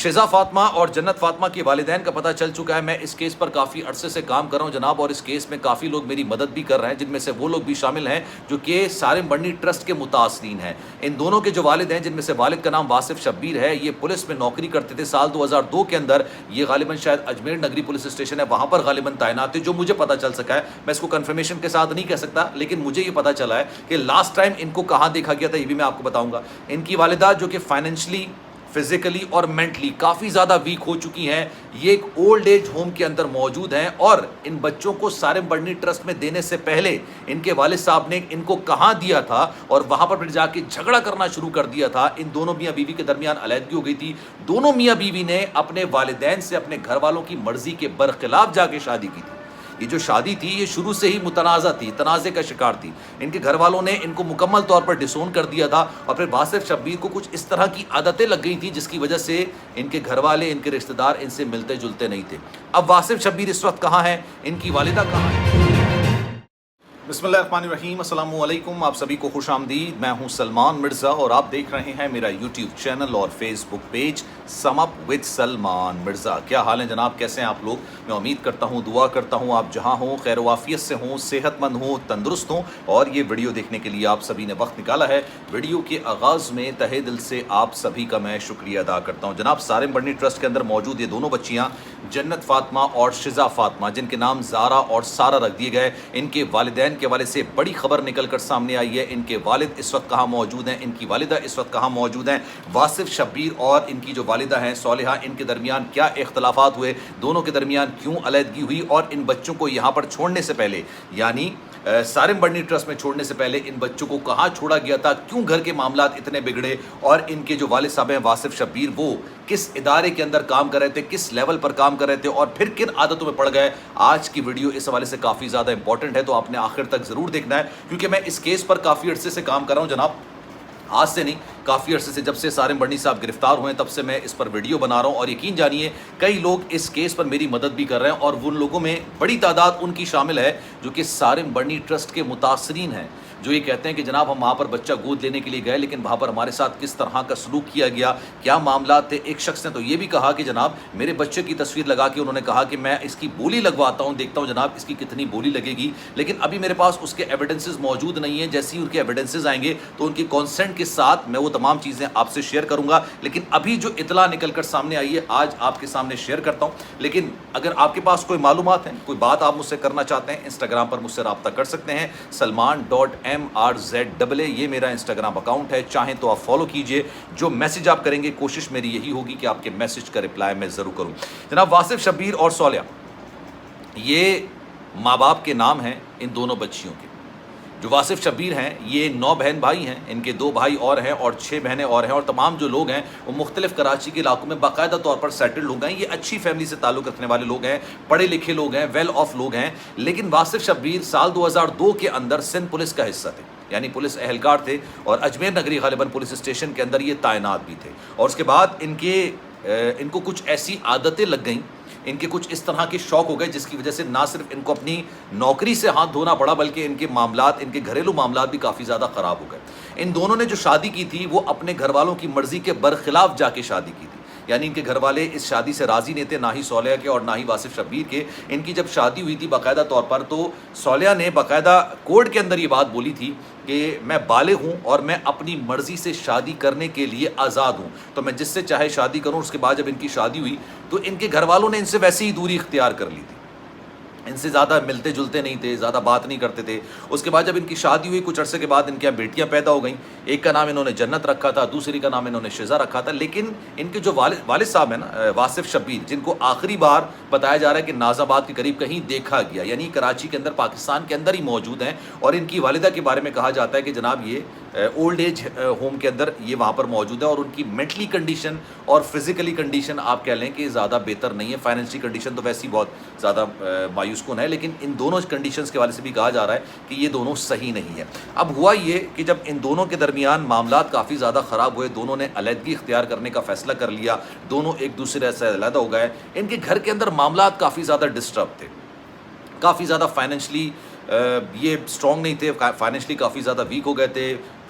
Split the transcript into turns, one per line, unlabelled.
شزا فاطمہ اور جنت فاطمہ کے والدین کا پتہ چل چکا ہے. میں اس کیس پر کافی عرصے سے کام کر رہا ہوں جناب, اور اس کیس میں کافی لوگ میری مدد بھی کر رہے ہیں, جن میں سے وہ لوگ بھی شامل ہیں جو کہ سارم بڑھنی ٹرسٹ کے متاثرین ہیں. ان دونوں کے جو والد ہیں, جن میں سے والد کا نام واصف شبیر ہے, یہ پولیس میں نوکری کرتے تھے. سال 2002 کے اندر یہ غالباً شاید اجمیر نگری پولیس اسٹیشن ہے, وہاں پر غالباً تعینات تھے. جو مجھے پتہ چل سکا ہے, میں اس کو کنفرمیشن کے ساتھ نہیں کہہ سکتا, لیکن مجھے یہ پتہ چلا ہے کہ لاسٹ ٹائم ان کو کہاں دیکھا گیا تھا, یہ بھی میں آپ کو بتاؤں گا. ان کی والدہ جو کہ فائنینشلی, فزیکلی اور مینٹلی کافی زیادہ ویک ہو چکی ہیں, یہ ایک اولڈ ایج ہوم کے اندر موجود ہیں. اور ان بچوں کو سارم بڑھنی ٹرسٹ میں دینے سے پہلے ان کے والد صاحب نے ان کو کہاں دیا تھا, اور وہاں پر پھر جا کے جھگڑا کرنا شروع کر دیا تھا. ان دونوں میاں بیوی کے درمیان علیحدگی ہو گئی تھی. دونوں میاں بیوی نے اپنے والدین سے اپنے گھر والوں کی مرضی کے برخلاف جا کے شادی کی تھی. یہ جو شادی تھی یہ شروع سے ہی متنازع تھی, تنازع کا شکار تھی. ان کے گھر والوں نے ان کو مکمل طور پر ڈسون کر دیا تھا, اور پھر واصف شبیر کو کچھ اس طرح کی عادتیں لگ گئی تھیں جس کی وجہ سے ان کے گھر والے, ان کے رشتہ دار ان سے ملتے جلتے نہیں تھے. اب واصف شبیر اس وقت کہاں ہیں, ان کی والدہ کہاں ہے؟ بسم اللہ الرحمن الرحیم. السلام علیکم, آپ سبھی کو خوش آمدید. میں ہوں سلمان مرزا اور آپ دیکھ رہے ہیں میرا یوٹیوب چینل اور Facebook page sum up with Salman Mirza. کیا حال ہے جناب, کیسے ہیں آپ لوگ؟ میں امید کرتا ہوں, دعا کرتا ہوں آپ جہاں ہوں خیر و عافیت سے ہوں, صحت مند ہوں, تندرست ہوں. اور یہ ویڈیو دیکھنے کے لیے آپ سبھی نے وقت نکالا ہے. ویڈیو کے آغاز میں تہہ دل سے آپ سبھی کا میں شکریہ ادا کرتا ہوں. جناب سارم بڑھنی ٹرسٹ کے اندر موجود یہ دونوں بچیاں جنت فاطمہ اور شزا فاطمہ, جن کے نام زارا اور سارہ رکھ دیے گئے, ان کے والدین کے حوالے سے بڑی خبر نکل کر سامنے آئی ہے. ان کے والد اس وقت کہاں موجود ہیں, ان کی والدہ اس وقت کہاں موجود ہیں, واصف شبیر اور ان کی جو والدہ ہیں صالحہ, ان کے درمیان کیا اختلافات ہوئے, دونوں کے درمیان کیوں علیحدگی ہوئی, اور ان بچوں کو یہاں پر چھوڑنے سے پہلے یعنی سارم بڑھنی ٹرسٹ میں چھوڑنے سے پہلے ان بچوں کو کہاں چھوڑا گیا تھا, کیوں گھر کے معاملات اتنے بگڑے, اور ان کے جو والد صاحب ہیں واصف شبیر وہ کس ادارے کے اندر کام کر رہے تھے, کس لیول پر کام کر رہے تھے, اور پھر کن عادتوں میں پڑ گئے. آج کی ویڈیو اس حوالے سے کافی زیادہ امپورٹنٹ ہے, تو آپ نے آخر تک ضرور دیکھنا ہے, کیونکہ میں اس کیس پر کافی عرصے سے کام کر رہا ہوں جناب. آج سے نہیں, کافی عرصے سے, جب سے سارم بڑھنی صاحب گرفتار ہوئے تب سے میں اس پر ویڈیو بنا رہا ہوں. اور یقین جانیے کئی لوگ اس کیس پر میری مدد بھی کر رہے ہیں, اور ان لوگوں میں بڑی تعداد ان کی شامل ہے جو کہ سارم بڑھنی ٹرسٹ کے متاثرین ہیں, جو یہ کہتے ہیں کہ جناب ہم وہاں پر بچہ گود لینے کے لیے گئے, لیکن وہاں پر ہمارے ساتھ کس طرح کا سلوک کیا گیا, کیا معاملات تھے. ایک شخص نے تو یہ بھی کہا کہ جناب میرے بچے کی تصویر لگا کے انہوں نے کہا کہ میں اس کی بولی لگواتا ہوں, دیکھتا ہوں جناب اس کی کتنی بولی لگے گی, لیکن ابھی میرے پاس اس کے ایویڈنسز موجود نہیں ہیں. جیسے ہی ان کے ایویڈنسز آئیں گے تو ان کی کانسنٹ کے ساتھ میں وہ تمام چیزیں آپ سے شیئر کروں گا. لیکن ابھی جو اطلاع نکل کر سامنے آئی ہے آج آپ کے سامنے شیئر کرتا ہوں. لیکن اگر آپ کے پاس کوئی معلومات ہیں, کوئی بات آپ مجھ سے کرنا چاہتے ہیں, انسٹاگرام پر مجھ سے رابطہ کر سکتے ہیں. salman.mrz یہ میرا انسٹاگرام اکاؤنٹ ہے, چاہیں تو آپ فالو کیجئے. جو میسج آپ کریں گے کوشش میری یہی ہوگی کہ آپ کے میسج کا رپلائی میں ضرور کروں. جناب واصف شبیر اور صالحہ یہ ماں باپ کے نام ہیں ان دونوں بچیوں کے. جو واصف شبیر ہیں یہ 9 بہن بھائی ہیں, ان کے 2 بھائی اور ہیں اور 6 بہنیں اور ہیں, اور تمام جو لوگ ہیں وہ مختلف کراچی کے علاقوں میں باقاعدہ طور پر سیٹل لوگ ہیں. یہ اچھی فیملی سے تعلق رکھنے والے لوگ ہیں, پڑھے لکھے لوگ ہیں, ویل آف لوگ ہیں. لیکن واصف شبیر سال 2002 کے اندر سندھ پولیس کا حصہ تھے, یعنی پولیس اہلکار تھے, اور اجمیر نگری غالباً پولیس اسٹیشن کے اندر یہ تعینات بھی تھے. اور اس کے بعد ان کو کچھ ایسی عادتیں لگ گئیں, ان کے کچھ اس طرح کے شوق ہو گئے جس کی وجہ سے نہ صرف ان کو اپنی نوکری سے ہاتھ دھونا پڑا, بلکہ ان کے معاملات, ان کے گھریلو معاملات بھی کافی زیادہ خراب ہو گئے. ان دونوں نے جو شادی کی تھی وہ اپنے گھر والوں کی مرضی کے برخلاف جا کے شادی کی تھی, یعنی ان کے گھر والے اس شادی سے راضی نہیں تھے, نہ ہی صالحہ کے اور نہ ہی واصف شبیر کے. ان کی جب شادی ہوئی تھی باقاعدہ طور پر, تو صالحہ نے باقاعدہ کورٹ کے اندر یہ بات بولی تھی کہ میں بالغ ہوں اور میں اپنی مرضی سے شادی کرنے کے لیے آزاد ہوں, تو میں جس سے چاہے شادی کروں. اس کے بعد جب ان کی شادی ہوئی تو ان کے گھر والوں نے ان سے ویسے ہی دوری اختیار کر لی تھی, ان سے زیادہ ملتے جلتے نہیں تھے, زیادہ بات نہیں کرتے تھے. اس کے بعد جب ان کی شادی ہوئی کچھ عرصے کے بعد ان کے یہاں بیٹیاں پیدا ہو گئیں. ایک کا نام انہوں نے جنت رکھا تھا, دوسری کا نام انہوں نے شزا رکھا تھا. لیکن ان کے جو والد صاحب ہیں نا واصف شبیر, جن کو آخری بار بتایا جا رہا ہے کہ ناز آباد کے قریب کہیں دیکھا گیا, یعنی کراچی کے اندر پاکستان کے اندر ہی موجود ہیں. اور ان کی والدہ کے بارے میں کہا جاتا ہے کہ جناب یہ اولڈ ایج ہوم کے اندر یہ وہاں پر موجود ہے, اور ان کی مینٹلی کنڈیشن اور فزیکلی کنڈیشن آپ کہہ لیں کہ زیادہ بہتر نہیں ہے. فائنینشلی کنڈیشن تو ویسی بہت زیادہ مایوس کن ہے, لیکن ان دونوں کنڈیشنز کے حوالے سے بھی کہا جا رہا ہے کہ یہ دونوں صحیح نہیں ہے. اب ہوا یہ کہ جب ان دونوں کے درمیان معاملات کافی زیادہ خراب ہوئے, دونوں نے علیحدگی اختیار کرنے کا فیصلہ کر لیا, دونوں ایک دوسرے سے علیحدہ ہو گئے. ان کے گھر کے اندر معاملات کافی زیادہ ڈسٹرب تھے, کافی زیادہ فائنینشلی یہ اسٹرانگ نہیں تھے, فائنینشلی کافی زیادہ ویک ہو گئے تھے.